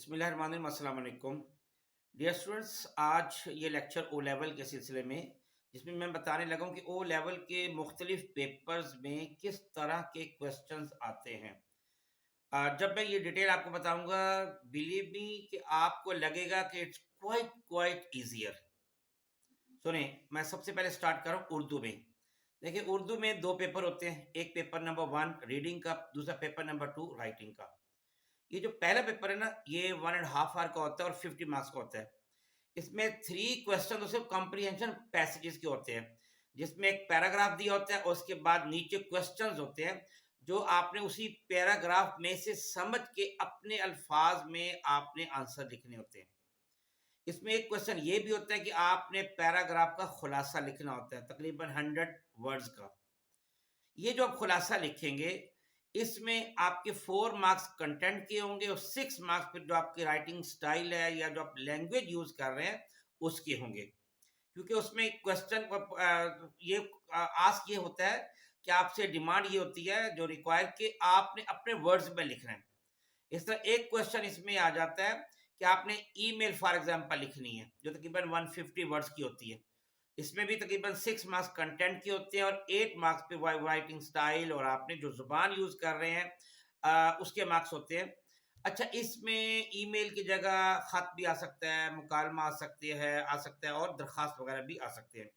बिस्मिल्लाहिर्रहमानिर्रहीम, अस्सलाम वालेकुम। डियर स्टूडेंट्स, आज ये लेक्चर ओ लेवल के सिलसिले में जिसमें मैं बताने लगा हूँ कि ओ लेवल के मुख्तलिफ पेपर्स में किस तरह के क्वेश्चंस आते हैं। जब मैं ये डिटेल आपको बताऊंगा, बिलीव मी कि आपको लगेगा कि इट्स क्वाइट क्वाइट ईजियर। सुने, मैं सबसे पहले स्टार्ट कर रहा हूँ उर्दू में। देखिए, उर्दू में दो पेपर होते हैं, एक पेपर नंबर वन रीडिंग का, दूसरा पेपर नंबर टू राइटिंग का। ये जो पहला पेपर है ना, ये 1.5 आवर का होता है और 50 मार्क्स का होता है। इसमें 3 क्वेश्चन तो सिर्फ कॉम्प्रीहेंशन पैसेजेस के होते हैं, जिसमें एक पैराग्राफ दिया होता है और उसके बाद नीचे क्वेश्चंस होते हैं जो आपने उसी पैराग्राफ में से समझ के अपने अल्फाज में आपने आंसर लिखने होते हैं। इसमें एक क्वेश्चन ये भी होता है कि आपने पैराग्राफ का खुलासा लिखना होता है, तकरीबन 100 वर्ड्स का। ये जो आप खुलासा लिखेंगे, इसमें आपके 4 मार्क्स कंटेंट के होंगे और 6 मार्क्स फिर जो आपकी राइटिंग स्टाइल है या जो आप लैंग्वेज यूज कर रहे हैं उसके होंगे। क्योंकि उसमें क्वेश्चन ये आस्क ये होता है कि आपसे डिमांड ये होती है जो रिक्वायर कि आपने अपने वर्ड्स में लिखना है। इस तरह एक क्वेश्चन इसमें आ जाता है कि आपने ईमेल फॉर एग्जांपल लिखनी है जो तकरीबन 150 वर्ड्स की होती है। इसमें भी तकरीबन 6 मार्क्स कंटेंट के होते हैं और 8 मार्क्स पे राइटिंग स्टाइल और आपने जो जुबान यूज कर रहे हैं उसके मार्क्स होते हैं। अच्छा, इसमें ईमेल की जगह खत भी आ सकता है, मुकालमा आ सकता है और दरखास्त वगैरह भी आ सकते हैं।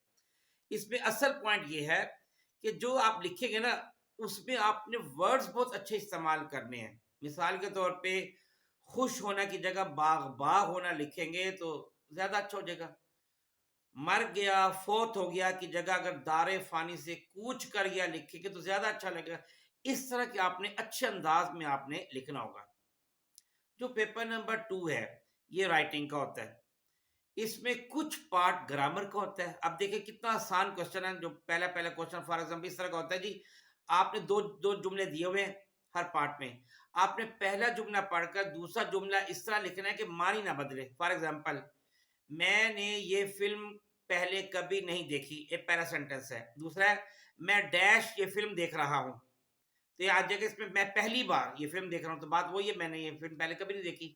इसमें असल पॉइंट ये है कि जो आप लिखेंगे ना, उसमें आपने वर्ड्स बहुत अच्छे इस्तेमाल करने हैं। मिसाल के तौर पे खुश होना की जगह बाग बाग होना लिखेंगे तो ज्यादा अच्छा हो जाएगा। मर गया, फोत हो गया की जगह अगर दारे फानी से कूच कर गया लिखेंगे तो ज्यादा अच्छा लगेगा। इस तरह के आपने अच्छे अंदाज में आपने लिखना होगा। जो पेपर नंबर टू है, ये राइटिंग का होता है। इसमें कुछ पार्ट ग्रामर का होता है। अब देखिए कितना आसान क्वेश्चन है। जो पहला पहला क्वेश्चन फॉर एग्जाम्पल इस तरह का होता है जी, आपने दो दो जुमले दिए हुए हैं हर पार्ट में। आपने पहला जुमला पढ़कर दूसरा जुमला इस तरह लिखना है कि मानी ना बदले। फॉर एग्जाम्पल, मैंने ये फिल्म पहले कभी नहीं देखी, एक पहला सेंटेंस है। दूसरा है, मैं डैश ये फिल्म देख रहा हूँ। तो ये आ जाएगा इसमें, मैं पहली बार ये फिल्म देख रहा हूँ, तो बात वही है, मैंने ये फिल्म पहले कभी नहीं देखी।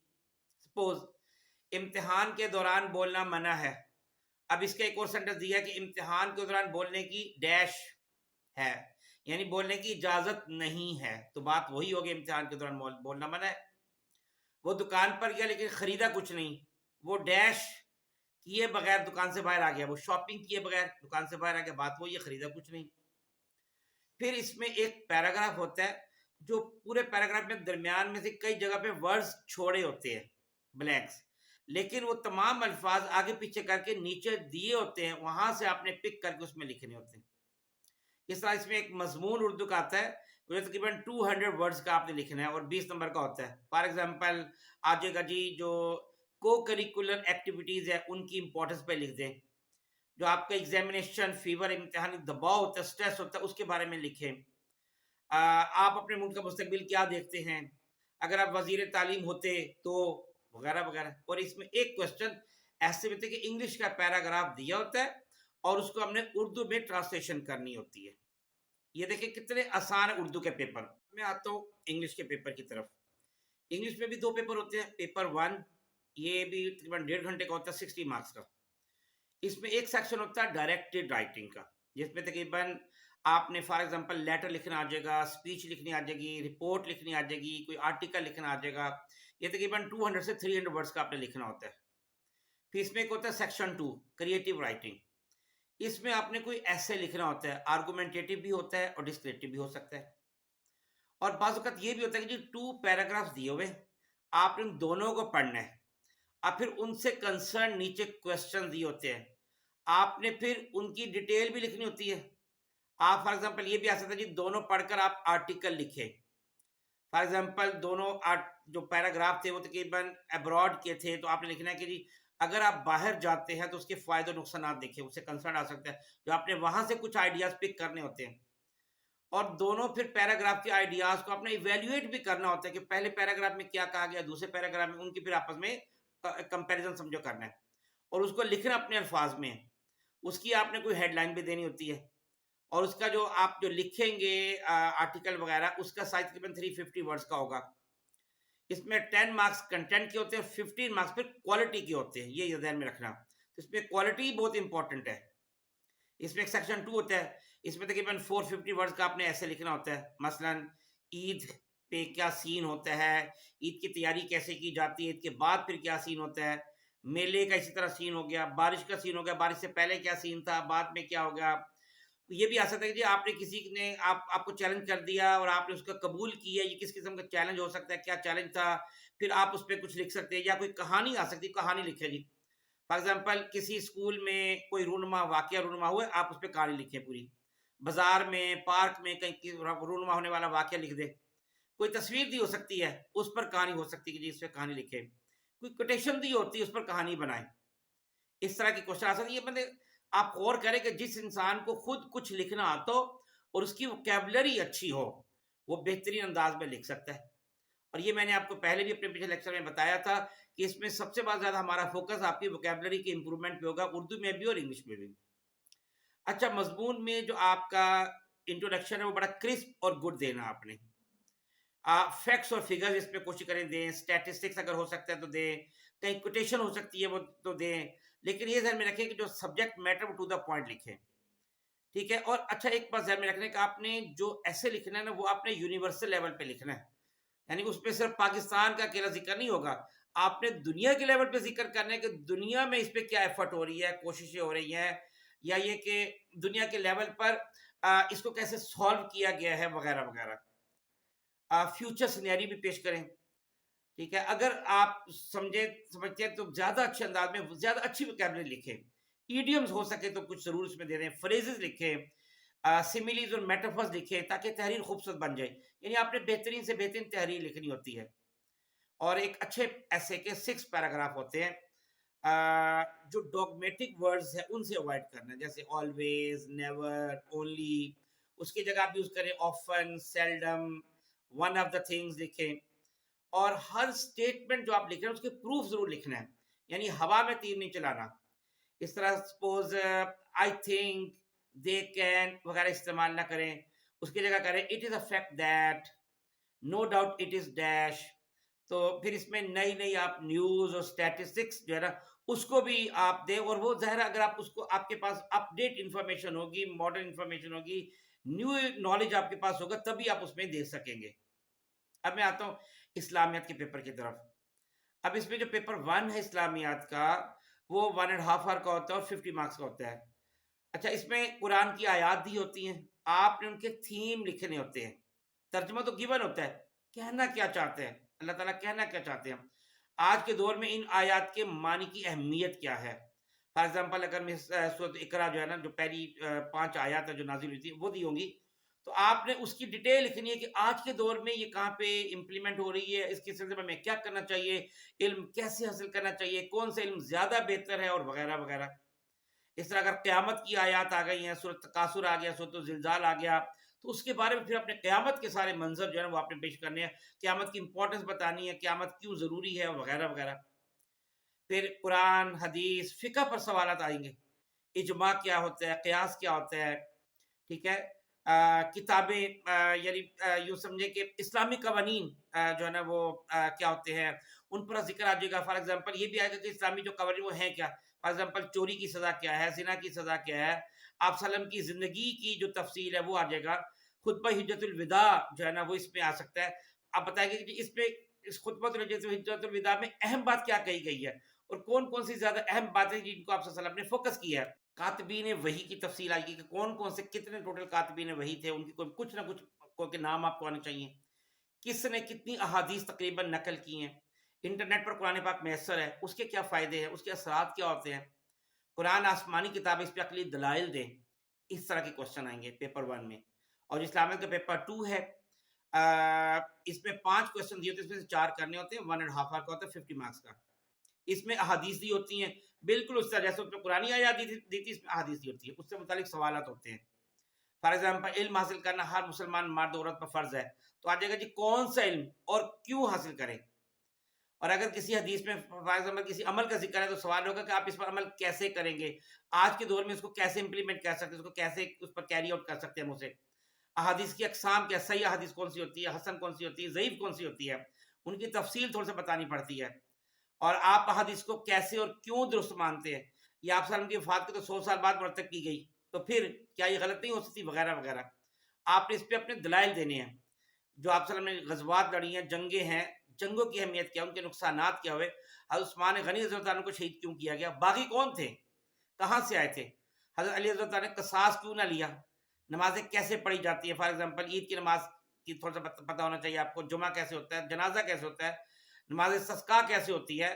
सपोज, इम्तिहान के दौरान बोलना मना है। अब इसका एक और सेंटेंस दिया है कि इम्तिहान के दौरान बोलने की डैश है, यानी बोलने की इजाजत नहीं है। तो बात वही होगी, इम्तिहान के दौरान बोलना मना है। वो दुकान पर गया लेकिन खरीदा कुछ नहीं। वो डैश किए बगैर दुकान से बाहर आ गया, वो शॉपिंग किए बगैर दुकान से बाहर आ गया। बात वही है, खरीदा कुछ नहीं। फिर इसमें एक पैराग्राफ होता है, जो पूरे पैराग्राफ में दरमियान में से कई जगह पे वर्ड्स छोड़े होते हैं, ब्लैंक्स, लेकिन वो तमाम अल्फाज आगे पीछे करके नीचे दिए होते हैं, वहां से आपने पिक करके उसमें लिखने होते हैं। इस तरह इसमें एक मजमून उर्दू का आता है, जो तकरीबन 200 वर्ड्स का आपने लिखना है और 20 नंबर का होता है। फॉर एग्जाम्पल आ जाएगा जी, जो को करिकुलर एक्टिविटीज है उनकी इंपॉर्टेंस पे लिख दें। जो आपका एग्जामिनेशन फीवर, इम्तिहानी दबाव होता है, स्ट्रेस होता है, उसके बारे में लिखें। आप अपने मुल्क का मुस्तकबिल क्या देखते हैं, अगर आप वजीर तालीम होते तो, वगैरह वगैरह। और इसमें एक क्वेश्चन ऐसे भी थे कि इंग्लिश का पैराग्राफ दिया होता है और उसको हमने उर्दू में ट्रांसलेशन करनी होती है। ये देखिए कितने आसान है उर्दू के पेपर। मैं आता हूँ इंग्लिश के पेपर की तरफ। इंग्लिश में भी दो पेपर होते हैं। पेपर वन, ये भी तकरीबन 1.5 घंटे का होता है, 60 मार्क्स का। इसमें एक सेक्शन होता है डायरेक्टेड राइटिंग का, जिसमें तकरीबन आपने फॉर एग्जांपल लेटर लिखना आ जाएगा, स्पीच लिखनी आ जाएगी, रिपोर्ट लिखनी आ जाएगी, कोई आर्टिकल लिखना आ जाएगा। ये तकरीबन 200 से 300 वर्ड्स का आपने लिखना होता है। फिर इसमें एक होता है सेक्शन टू, क्रिएटिव राइटिंग। इसमें आपने कोई ऐसे लिखना होता है, आर्गुमेंटेटिव भी होता है और डिस्क्रिप्टिव भी हो सकता है। और बाज़ वक़्त ये भी होता है कि जी 2 पैराग्राफ्स दिए हुए, आपने उन दोनों को पढ़ना है। अब फिर उनसे कंसर्न नीचे क्वेश्चन दिए होते हैं, आपने फिर उनकी डिटेल भी लिखनी होती है। आप फॉर एग्जांपल ये भी आ सकता है जी, दोनों पढ़कर आप आर्टिकल लिखे। फॉर एग्जांपल दोनों जो पैराग्राफ थे वो तकरीबन अब्रॉड के थे, तो आपने लिखना है कि जी अगर आप बाहर जाते हैं तो उसके फायदे नुकसान देखिए, उससे कंसर्न आ सकता है, जो आपने वहां से कुछ आइडियाज पिक करने होते हैं। और दोनों फिर पैराग्राफ के आइडियाज को आपने इवेल्युएट भी करना होता है कि पहले पैराग्राफ में क्या कहा गया, दूसरे पैराग्राफ में, उनकी फिर आपस में कंपैरिजन समझो करना है और उसको लिखना अपने अल्फाज में है। उसकी आपने कोई हेडलाइन भी देनी होती है और उसका जो आप जो लिखेंगे आर्टिकल वगैरह, उसका साइज तकरीबन 350 वर्ड्स का होगा। इसमें 10 मार्क्स कंटेंट के होते हैं, 15 मार्क्स फिर क्वालिटी के होते हैं, ये ध्यान में रखना। तो इसमें क्वालिटी बहुत इंपॉर्टेंट है। इसमें एक सेक्शन 2 होता है, इसमें तकरीबन 450 वर्ड्स का आपने ऐसे लिखना होता है। मसलन ईद पे क्या सीन होता है, ईद की तैयारी कैसे की जाती है, ईद के बाद फिर क्या सीन होता है, मेले का इसी तरह सीन हो गया, बारिश का सीन हो गया, बारिश से पहले क्या सीन था, बाद में क्या हो गया। तो ये भी आ सकता है कि जी आपने किसी ने आपको चैलेंज कर दिया और आपने उसका कबूल किया, ये किस किस्म का चैलेंज हो सकता है, क्या चैलेंज था, फिर आप उस पर कुछ लिख सकते हैं, या कोई कहानी आ सकती है, कहानी लिखे जी। फॉर एग्जाम्पल किसी स्कूल में कोई रूनुमा वाकया रूनुमा हुआ, आप उस पर कहानी लिखें पूरी। बाजार में, पार्क में कहीं रूनुमा होने वाला वाकया लिख दे। कोई तस्वीर दी हो सकती है, उस पर कहानी हो सकती है कि जी इस पर कहानी लिखे। कोई कोटेशन दी होती है, उस पर कहानी बनाए। इस तरह की क्वेश्चन आ सकती है। मतलब आप गौर करें कि जिस इंसान को खुद कुछ लिखना आता हो और उसकी वोकैबुलरी अच्छी हो, वो बेहतरीन अंदाज में लिख सकता है। और ये मैंने आपको पहले भी अपने पिछले लेक्चर में बताया था कि इसमें सबसे ज़्यादा हमारा फोकस आपकी वोकैबुलरी के इंप्रूवमेंट पे होगा, उर्दू में भी और इंग्लिश में भी। अच्छा, मजमून में जो आपका इंट्रोडक्शन है वो बड़ा क्रिस्प और गुड देना आपने। फैक्ट्स और फिगर्स इसमें कोशिश करें दें, स्टैटिस्टिक्स अगर हो सकता है तो दें, कहीं कोटेशन हो सकती है वो तो दें, लेकिन ये ध्यान में रखें कि जो सब्जेक्ट मैटर वो टू द पॉइंट लिखें। ठीक है। और अच्छा, एक बात ध्यान में रखने का, आपने जो ऐसे लिखना है ना वो आपने यूनिवर्सल लेवल पे लिखना है। यानी कि उसमें सिर्फ पाकिस्तान का अकेला जिक्र नहीं होगा, आपने दुनिया के लेवल पे जिक्र करना है कि दुनिया में इस पे क्या एफर्ट हो रही है, कोशिशें हो रही हैं, या ये कि दुनिया के लेवल पर इसको कैसे सॉल्व किया गया है वगैरह वगैरह। फ्यूचर सिनेरियो भी पेश करें। ठीक है। अगर आप समझते हैं तो ज़्यादा अच्छे अंदाज में ज़्यादा अच्छी वोकैबुलरी लिखें। ईडियम्स हो सके तो कुछ ज़रूर इसमें दे दें, फ्रेजेस लिखें, सिमिलीज और मेटाफर्स लिखें ताकि तहरीर खूबसूरत बन जाए। यानी आपने बेहतरीन से बेहतरीन तहरीर लिखनी होती है। और एक अच्छे ऐसे के 6 पैराग्राफ होते हैं। जो डॉगमेटिक वर्ड्स हैं उनसे अवॉइड करना है, जैसे ऑलवेज, नेवर, ओनली। उसकी जगह आप यूज़ करें often, seldom, one of the things लिखें। और हर स्टेटमेंट जो आप लिख रहे हैं उसके प्रूफ जरूर लिखना है, यानी हवा में तीर नहीं चलाना। इस तरह suppose I think, they can वगैरह इस्तेमाल ना करें। उसकी जगह करें it is a fact that, no doubt it is dash. तो फिर इसमें नई नई आप न्यूज और स्टैटिस्टिक्स जो है ना उसको भी आप दें, और वो ज़ाहिर है अगर आप उसको, आपके पास अपडेट इंफॉर्मेशन होगी, मॉडर्न इंफॉर्मेशन होगी, न्यू नॉलेज आपके पास होगा, तभी आप उसमें दे सकेंगे। अब मैं आता हूँ इस्लामियत के पेपर की तरफ। अब इसमें जो पेपर 1 है इस्लामियात का, वो 1.5 आवर का होता है और 50 मार्क्स का होता है। अच्छा, इसमें कुरान की आयात दी होती हैं, आपने उनके थीम लिखने होते हैं। तर्जुमा तो गिवन होता है, कहना क्या चाहते हैं, अल्लाह ताला कहना क्या चाहते हैं। आज के दौर में इन आयात के मानी की अहमियत क्या है। फॉर एग्जाम्पल अगर मैं सूरत इकरा जो है ना, जो पहली 5 आयात है जो नाजिल हुई थी वो दी होंगी, तो आपने उसकी डिटेल लिखनी है कि आज के दौर में ये कहाँ पे इम्प्लीमेंट हो रही है, इसके सिलसिले में क्या करना चाहिए, इल्म कैसे हासिल करना चाहिए, कौन सा इल्म ज़्यादा बेहतर है, और वगैरह वगैरह। इस तरह अगर क़यामत की आयत आ गई हैं, सूरत तकासुर आ गया, सूरत ज़िलज़ाल आ गया, तो उसके बारे में फिर अपने क़यामत के सारे मंज़र जो है ना वो आपने पेश करने हैं, क़यामत की इम्पोर्टेंस बतानी है, क़यामत क्यों ज़रूरी है, वगैरह वगैरह। फिर कुरान, हदीस, फ़िक़्ह पर सवालात आएँगे, इजमा क्या होता है, क़यास क्या होता है, ठीक है। किताबें, यानी यूँ समझे कि इस्लामी कवानीन जो है ना वो क्या होते हैं, उन पर ज़िक्र आ जाएगा। फॉर एग्ज़ाम्पल ये भी आएगा कि इस्लामी जो कवानीन वो हैं क्या। फॉर एग्ज़ाम्पल चोरी की सज़ा क्या है, ज़िना की सज़ा क्या है, आप सल्लम की ज़िंदगी की जो तफ़सील है वो आ जाएगा। खुतबा हिज्जतुल विदा जो है ना वो इसमें आ सकता है। आप बताएँगे कि इसमें इस खुतबतुल हिज्जतुल विदा में अहम बात क्या कही गई है, और कौन-कौन सी ज़्यादा अहम बातें जिनको आप सल्लल्लाहु अलैहि वसल्लम ने फ़ोकस किया है। कातबीन वही की तफसील आएगी कि कौन-कौन से कितने टोटल कातबीन वही थे, उनकी कोई कुछ ना कुछ को के नाम आपको आने चाहिए। किसने कितनी अहादीस तकरीबन नकल की हैं। इंटरनेट पर कुरान पाक मैसर है, उसके क्या फ़ायदे हैं, उसके असरात क्या होते हैं। कुरान आसमानी किताब है, इस पे अकली दलाइल दें। इस तरह के क्वेश्चन आएँगे पेपर 1 में। और इस्लामिक का पेपर 2 है, इसमें 5 क्वेश्चन दिए होते हैं, इसमें से 4 करने होते हैं, 1 1/2 आवर का होता है, 50 मार्क्स का। इसमें अहादीस दी होती हैं, बिल्कुल उस तरह जैसे उसमें कुरानी आयत दी थी, इसमें अहादीस दी होती है, उससे मुतालिक सवालात होते हैं। फॉर एग्जाम्पल इल्म हासिल करना हर मुसलमान मर्द औरत पर फ़र्ज़ है, तो आ जाएगा जी कौन सा इल्म और क्यों हासिल करें। और अगर किसी हदीस में फॉर एग्जाम्पल किसी अमल का ज़िक्र है तो सवाल होगा कि आप इस पर अमल कैसे करेंगे? आज के दौर में इसको कैसे इम्प्लीमेंट कर सकते हैं, उसको कैसे उस पर कैरी आउट कर सकते हैं हम उसे। अहादीस की अक़साम क्या, सही अहादीस कौन-सी होती है, हसन कौन-सी होती है, ज़ईफ़ कौन-सी होती है, उनकी तफसील थोड़ी सी बतानी पड़ती है, और आप हदीस को कैसे और क्यों दुरुस्त मानते हैं, ये आप सल्लम की वफात के तो 100 साल बाद मुरतब की गई, तो फिर क्या ये गलत नहीं हो सकती, वगैरह वगैरह। आपने इस पे अपने दलाइल देने हैं, जो आप सल्लम ने गज़वात लड़ी हैं, जंगें हैं, जंगों की अहमियत क्या, उनके नुकसानात क्या हुए, हज़रत उस्मान गनी रज़ियल्लाहु ताला को शहीद क्यों किया गया, बागी कौन थे, कहाँ से आए थे, हज़रत अली रज़ियल्लाहु ताला ने कसास क्यों ना लिया, नमाज़ें कैसे पढ़ी जाती हैं, फॉर एग्ज़ाम्पल ईद की नमाज़ की थोड़ा-सा पता होना चाहिए आपको, जुमा कैसे होता है, जनाज़ा कैसे होता है, नमाज़ इस्तिस्क़ा कैसे होती है,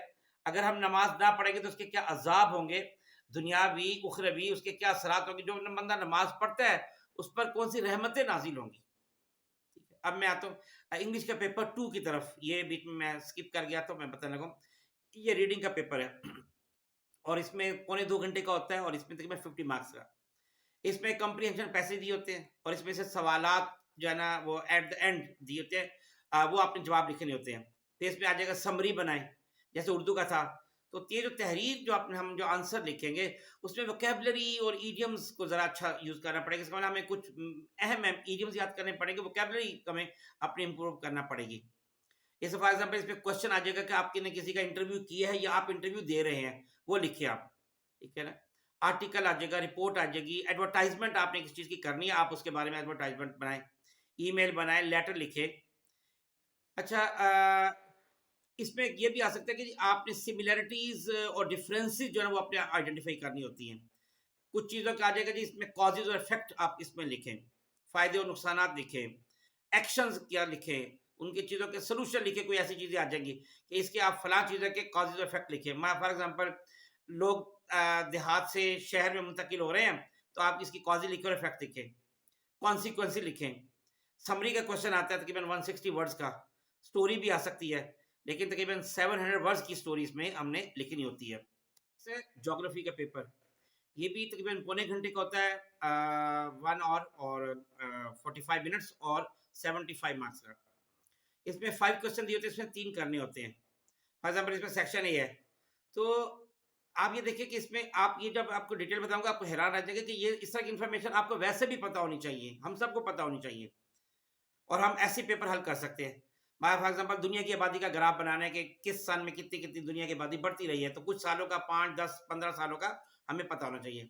अगर हम नमाज़ ना पढ़ेंगे तो उसके क्या अज़ाब होंगे, दुनियावी, उखरवी, उसके क्या असरात होंगे, जो बंदा नमाज़ पढ़ता है, उस पर कौन-सी रहमतें नाज़िल होंगी। ठीक है, अब मैं आता हूँ इंग्लिश का पेपर 2 की तरफ, ये बीच में मैं स्किप कर गया तो मैं बताने लगा हूँ। ये रीडिंग का पेपर है और इसमें पौने 2 घंटे का होता है और इसमें तकरीबन 50 मार्क्स का। इसमें कम्प्रीहेंशन पैसे दिए होते हैं और इसमें से सवालात जो है ना वो एट द एंड दिए होते हैं, वो आपने जवाब लिखने होते हैं। फिर इसमें आ जाएगा समरी बनाएँ, जैसे उर्दू का था। तो ये जो तहरीर जो आपने हम जो आंसर लिखेंगे, उसमें वोकैब्युलरी और इडियम्स को ज़रा अच्छा यूज़ करना पड़ेगा। इसका मतलब हमें कुछ अहम इडियम्स याद करने पड़ेंगे, वोकैब्युलरी हमें अपनी इम्प्रूव करना पड़ेगी। जैसे फॉर एग्ज़ाम्पल इसमें क्वेश्चन आ जाएगा कि आपने किसी का इंटरव्यू किया है या आप इंटरव्यू दे रहे हैं, वो लिखिए आप, ठीक है ना? आर्टिकल आ जाएगा, रिपोर्ट आ जाएगी, एडवर्टाइज़मेंट आपने किसी चीज़ की करनी है, आप उसके बारे में एडवर्टाइज़मेंट बनाएँ, ईमेल बनाएँ, लेटर लिखें। अच्छा इसमें ये भी आ सकता है कि आपने सिमिलैरिटीज़ और डिफरेंसेस जो है ना वो अपने आइडेंटिफ़ाई करनी होती हैं। कुछ चीज़ों का आ जाएगा जी इसमें कॉजेज़ और इफ़ेक्ट आप इसमें लिखें, फ़ायदे और नुकसानात लिखें, एक्शंस क्या लिखें, उनकी चीज़ों के सॉल्यूशन लिखें, कोई ऐसी चीज़ें आ जाएँगी कि इसके आप फलाँ चीज़ों के कॉजेज़ और इफ़ेक्ट लिखें। मैं फॉर एग्ज़ाम्पल लोग देहात से शहर में मुंतकिल हो रहे हैं, तो आप इसकी कॉज़ेज़ लिखें और इफ़ेक्ट लिखें, कॉन्सिक्वेंसेस लिखें। समरी का क्वेश्चन आता है तकरीबन 160 वर्ड्स का, स्टोरी भी आ सकती है, लेकिन तकरीबन 700 वर्ड्स की स्टोरी इसमें हमने लिखनी होती है। से ज्योग्राफी का पेपर, ये भी तकरीबन पौने घंटे का होता है, 1 ऑवर और 45 मिनट्स और 75 मार्क्स का। इसमें 5 क्वेश्चन दिए होते हैं, इसमें 3 करने होते हैं। फॉर एग्ज़ाम्पल इसमें सेक्शन ए है, तो आप ये देखिए कि इसमें आप ये जब आपको डिटेल बताऊँगा आपको हैरान रह जाएगा कि ये इस तरह की इन्फॉर्मेशन आपको वैसे भी पता होनी चाहिए, हम सबको पता होनी चाहिए और हम ऐसे पेपर हल कर सकते हैं। मैं फॉर एग्ज़ाम्पल दुनिया की आबादी का ग्राफ बनाना है कि किस सन में कितनी-कितनी दुनिया की आबादी बढ़ती रही है, तो कुछ सालों का 5, 10, 15 सालों का हमें पता होना चाहिए।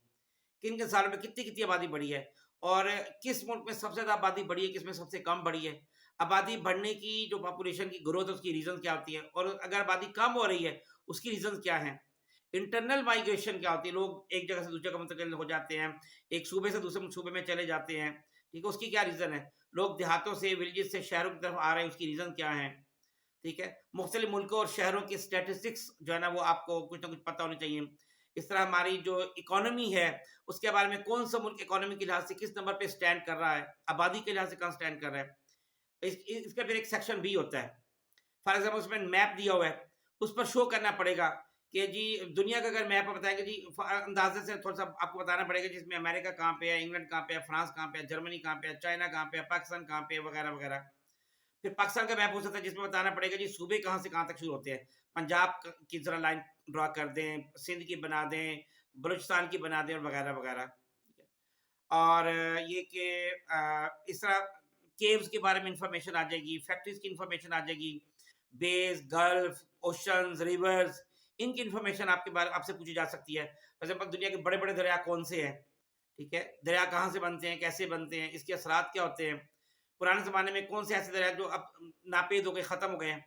किन-किन सालों में कितनी-कितनी आबादी बढ़ी है और किस मुल्क में सबसे ज़्यादा आबादी बढ़ी है, किसमें सबसे कम बढ़ी है। आबादी बढ़ने की जो पॉपुलेशन की ग्रोथ है उसकी रीज़न क्या होती है और अगर आबादी कम हो रही है, उसकी रीज़न क्या हैं। इंटरनल माइग्रेशन क्या होती है, लोग एक जगह से दूसरी जगह मुंतकिल हो जाते हैं, एक सूबे से दूसरे सूबे में चले जाते हैं, ठीक है, उसकी क्या रीज़न है। लोग देहातों से, विलेजेस से शहरों की तरफ आ रहे हैं, उसकी रीज़न क्या है, ठीक है। मुख्तलिफ मुल्कों और शहरों की स्टैटिस्टिक्स जो है ना वो आपको कुछ ना कुछ पता होनी चाहिए। इस तरह हमारी जो इकोनॉमी है, उसके बारे में कौन सा मुल्क इकोनॉमी के लिहाज से किस नंबर पे स्टैंड कर रहा है, आबादी के लिहाज से कहाँ स्टैंड कर रहा है। इसका फिर एक सेक्शन बी होता है। फॉर एग्ज़ाम्पल उसमें मैप दिया हुआ है, उस पर शो करना पड़ेगा कि जी दुनिया का अगर मैप बताएँगे जी अंदाज़े से थोड़ा-सा आपको बताना पड़ेगा जिसमें अमेरिका कहाँ पे है, इंग्लैंड कहाँ पे है, फ्रांस कहाँ पे है, जर्मनी कहाँ पे है, चाइना कहाँ पे है, पाकिस्तान कहाँ पे है, वगैरह, वगैरह। फिर पाकिस्तान का मैप हो सकता है जिसमें बताना पड़ेगा जी सूबे कहाँ से कहाँ तक शुरू होते हैं। पंजाब की ज़रा लाइन ड्रा कर दें, सिंध की बना दें, बलूचिस्तान की बना दें और वगैरह, वगैरह। और ये कि इस तरह केव्स के बारे में इंफॉर्मेशन आ जाएगी, फैक्ट्रीज़ की इंफॉर्मेशन आ जाएगी, बेस, गल्फ, ओशंस, रिवर्स, इनकी इंफॉर्मेशन आपके बारे आपसे पूछी जा सकती है। फॉर एग्ज़ाम्पल दुनिया के बड़े-बड़े दरिया कौन से हैं, ठीक है? दरिया कहाँ से बनते हैं, कैसे बनते हैं, इसके असरात क्या होते हैं? पुराने ज़माने में कौन से ऐसे दरिया जो अब नापेद हो गए, ख़त्म हो गए हैं?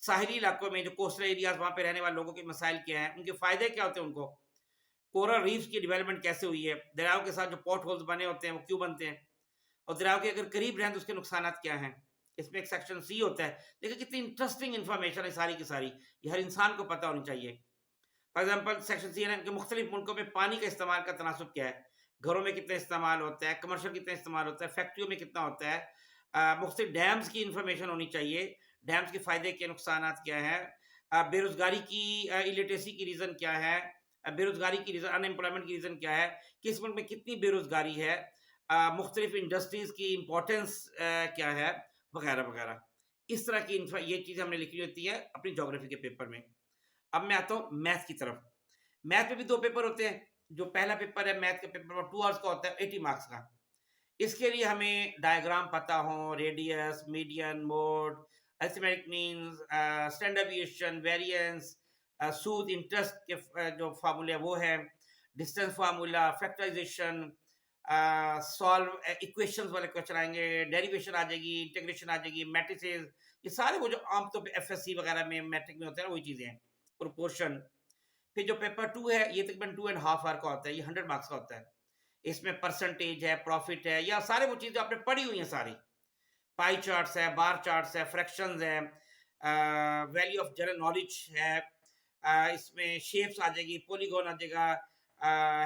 साहिली इलाकों में जो कोस्टल एरियाज़ वहाँ पे रहने वाले लोगों के मसाइल क्या हैं? उनके फ़ायदे क्या होते हैं उनको? कोरल रीफ्स की डेवलपमेंट कैसे हुई है? दरियाओं के साथ जो पॉट होल्स बने होते हैं, वो क्यों बनते हैं? और दरियाओं के अगर करीब रहें तो उसके नुकसानात क्या हैं? इसमें एक सेक्शन सी होता है। देखिए कितनी इंटरेस्टिंग इन्फॉर्मेशन है सारी की सारी। ये हर इंसान को पता होनी चाहिए। फॉर एग्ज़ाम्पल सेक्शन सी है ना कि मुख्तलिफ मुल्कों में पानी का इस्तेमाल का तनासुब क्या है? घरों में कितना इस्तेमाल होता है? कमर्शियल कितना इस्तेमाल होता है? फैक्ट्रियों में कितना होता है? मुख्तलिफ डैम्स की इन्फॉर्मेशन होनी चाहिए। डैम्स के फ़ायदे क्या, नुकसानात क्या हैं? बेरोज़गारी की इलिटरेसी की रीज़न क्या है? बेरोज़गारी की रीज़न अनएम्प्लॉयमेंट की रीज़न क्या है? किस मुल्क में कितनी बेरोज़गारी है? मुख्तलिफ इंडस्ट्रीज़ की इम्पोर्टेंस क्या है? वगैरह, वगैरह। इस तरह की ये चीज़ें हमने लिखनी होती है अपनी ज्योग्राफी के पेपर में। अब मैं आता हूँ मैथ की तरफ। मैथ में भी 2 पेपर होते हैं। जो पहला पेपर है मैथ का पेपर 2 आवर्स का होता है 80 मार्क्स का। इसके लिए हमें डायग्राम पता हो, radius, median, mode, arithmetic means, standard deviation, variance, सूद, इंटरेस्ट के जो फार्मूले वो है, distance formula, factorisation, solve equations वाले क्वेश्चन आएंगे, डेरिवेशन आ जाएगी, इंटीग्रेशन आ जाएगी, मैट्रिसेस, ये सारे वो जो आमतौर पे एफएससी वगैरह में मैट्रिक में होते हैं ना वही चीजें हैं, प्रोपोर्शन। फिर जो पेपर 2 है ये तकरीबन 2.5 आवर का होता है, ये 100 मार्क्स का होता है। इसमें परसेंटेज है, प्रॉफिट है, या सारे वो चीजें आपने पढ़ी हुई हैं सारी, पाई चार्ट्स है, बार चार्ट्स है, फ्रैक्शंस है, वैल्यू ऑफ जनरल नॉलेज है, इसमें शेप्स आ जाएगी, पॉलीगॉन आ जाएगा,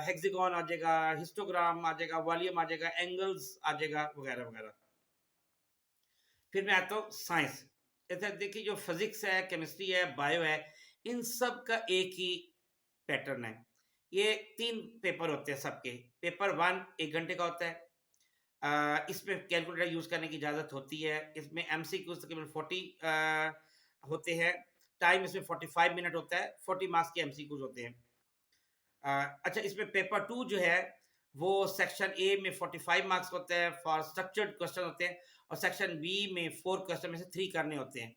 हेक्सागोन आ जाएगा, हिस्टोग्राम आ जाएगा, वॉल्यूम आ जाएगा, एंगल्स आ जाएगा, वगैरह वगैरह। फिर मैं आता हूँ साइंस। जैसे देखिए जो फिजिक्स है, केमिस्ट्री है, बायो है, इन सब का एक ही पैटर्न है। ये 3 पेपर होते हैं सबके। पेपर 1 1 घंटे का होता है। इसमें कैलकुलेटर यूज करने की इजाजत होती है। इसमें एमसीक्यूज तकरीबन 40 होते हैं। टाइम इसमें 45 मिनट होता है। 40 मार्क्स के एमसीक्यूज होते हैं। अच्छा, इसमें पेपर 2 जो है वो सेक्शन ए में 45 मार्क्स होता है, फॉर स्ट्रक्चर्ड क्वेश्चन होते हैं, और सेक्शन बी में 4 क्वेश्चन में से 3 करने होते हैं।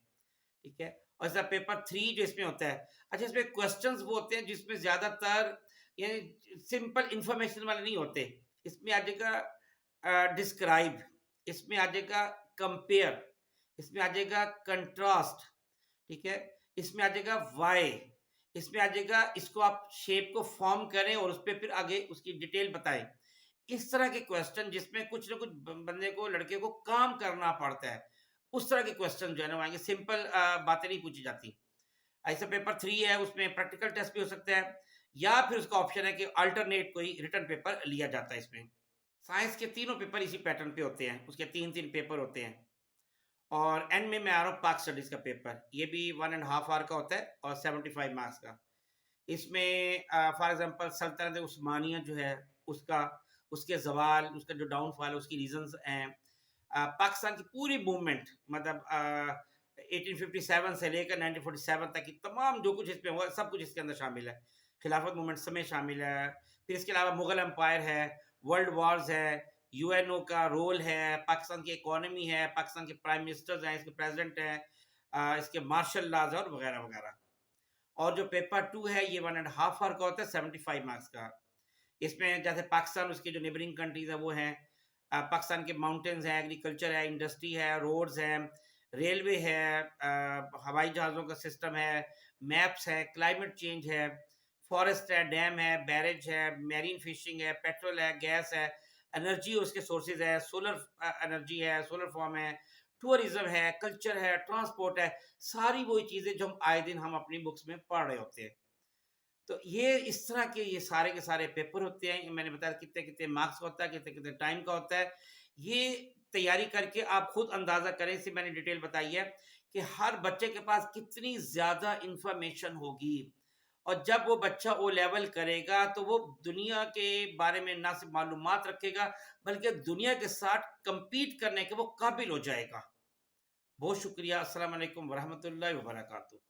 ठीक है, और इसका पेपर 3 जो इसमें होता है, अच्छा इसमें क्वेश्चंस वो होते हैं जिसमें ज्यादातर यानी सिंपल इंफॉर्मेशन वाले नहीं होते। इसमें आ जाएगा डिस्क्राइब, इसमें आ जाएगा कंपेयर, इसमें आ जाएगा कंट्रास्ट, ठीक है, इसमें आ जाएगा वाई, इसमें आ जाएगा इसको आप शेप को फॉर्म करें और उस पर फिर आगे उसकी डिटेल बताएं। इस तरह के क्वेश्चन जिसमें कुछ ना कुछ बंदे को, लड़के को काम करना पड़ता है, उस तरह के क्वेश्चन जो है ना आएंगे। सिंपल बातें नहीं पूछी जाती। ऐसा पेपर 3 है, उसमें प्रैक्टिकल टेस्ट भी हो सकता है, या फिर उसका ऑप्शन है कि अल्टरनेट कोई रिटर्न पेपर लिया जाता है इसमें। साइंस के तीनों पेपर इसी पैटर्न पे होते हैं, उसके 3-3 पेपर होते हैं। और एंड में मैं आ रहा हूँ पाक स्टडीज का पेपर, ये भी 1.5 आवर का होता है और 75 मार्क्स का। इसमें फॉर एग्जांपल सल्तनत उस्मानिया जो है उसका, उसके जवाल, उसका जो डाउनफॉल है, उसकी रीजंस हैं, पाकिस्तान की पूरी मूवमेंट, मतलब 1857 से लेकर 1947 तक की तमाम जो कुछ इसमें हुआ सब कुछ इसके अंदर शामिल है। खिलाफत मूवमेंट समय शामिल है। फिर इसके अलावा मुगल एम्पायर है, वर्ल्ड वॉर्स है, यूएनओ का रोल है, पाकिस्तान की इकोनॉमी है, पाकिस्तान के प्राइम मिनिस्टर्स हैं, इसके प्रेसिडेंट हैं, इसके मार्शल लॉज और वगैरह वगैरह। और जो पेपर 2 है ये 1.5 आवर का होता है, 75 मार्क्स का। इसमें जैसे पाकिस्तान, उसके जो नेबरिंग कंट्रीज है वो हैं, पाकिस्तान के माउंटेन्स हैं, एग्रीकल्चर है, इंडस्ट्री है, रोड्स हैं, रेलवे है, हवाई जहाज़ों का सिस्टम है, मैप्स है, क्लाइमेट चेंज है, फॉरेस्ट है, डैम है, बैरेज है, मैरीन फिशिंग है, पेट्रोल है, गैस है, एनर्जी उसके सोर्सेज है, सोलर एनर्जी है, सोलर फॉर्म है, टूरिज्म है, कल्चर है, ट्रांसपोर्ट है, सारी वही चीज़ें जो हम आए दिन हम अपनी बुक्स में पढ़ रहे होते हैं। तो ये इस तरह के सारे के सारे पेपर होते हैं। मैंने बताया कितने कितने मार्क्स का होता है, कितने कितने टाइम का होता है। ये तैयारी करके आप खुद अंदाजा करें, इसे मैंने डिटेल बताई है कि हर बच्चे के पास कितनी ज्यादा इंफॉर्मेशन होगी। और जब वो बच्चा ओ लेवल करेगा तो वो दुनिया के बारे में ना सिर्फ मालूमात रखेगा बल्कि दुनिया के साथ compete करने के वो काबिल हो जाएगा। बहुत शुक्रिया। अस्सलाम वालेकुम वरहमतुल्लाहि वबरकातुहू।